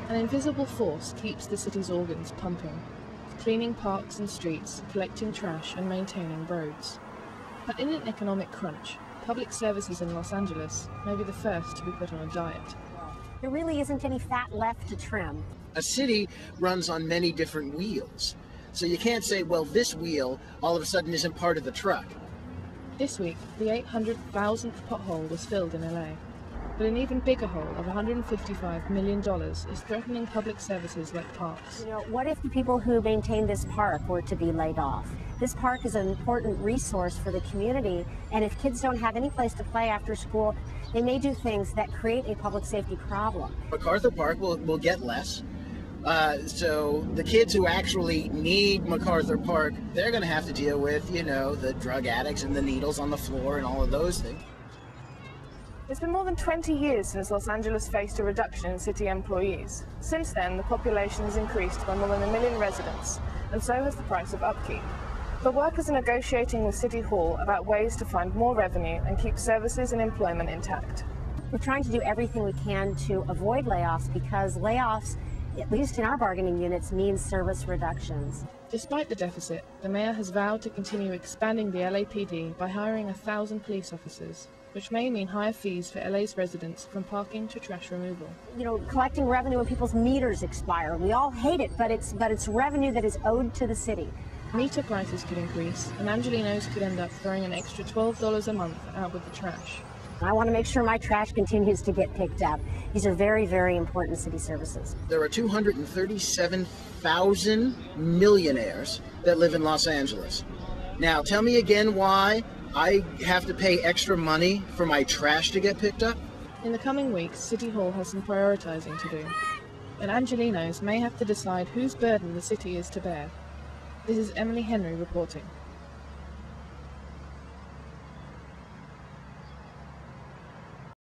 An invisible force keeps the city's organs pumping, cleaning parks and streets, collecting trash and maintaining roads. But in an economic crunch, public services in Los Angeles may be the first to be put on a diet. There really isn't any fat left to trim. A city runs on many different wheels. So you can't say, well, this wheel all of a sudden isn't part of the truck. This week, the 800,000th pothole was filled in LA. But an even bigger hole of $155 million is threatening public services like parks. You know, what if the people who maintain this park were to be laid off? This park is an important resource for the community, and if kids don't have any place to play after school, they may do things that create a public safety problem. MacArthur Park will get less. So the kids who actually need MacArthur Park, they're going to have to deal with, you know, the drug addicts and the needles on the floor and all of those things. It's been more than 20 years since Los Angeles faced a reduction in city employees. Since then, the population has increased by more than 1 million residents, and so has the price of upkeep. But workers are negotiating with City Hall about ways to find more revenue and keep services and employment intact. We're trying to do everything we can to avoid layoffs because layoffs, at least in our bargaining units, means service reductions. Despite the deficit, the mayor has vowed to continue expanding the LAPD by hiring 1,000 police officers, which may mean higher fees for LA's residents from parking to trash removal. You know, collecting revenue when people's meters expire. We all hate it, but it's revenue that is owed to the city. Meter prices could increase, and Angelenos could end up throwing an extra $12 a month out with the trash. I want to make sure my trash continues to get picked up. These are very, very important city services. There are 237,000 millionaires that live in Los Angeles. Now, tell me again why I have to pay extra money for my trash to get picked up? In the coming weeks, City Hall has some prioritizing to do, and Angelenos may have to decide whose burden the city is to bear. This is Emily Henry reporting.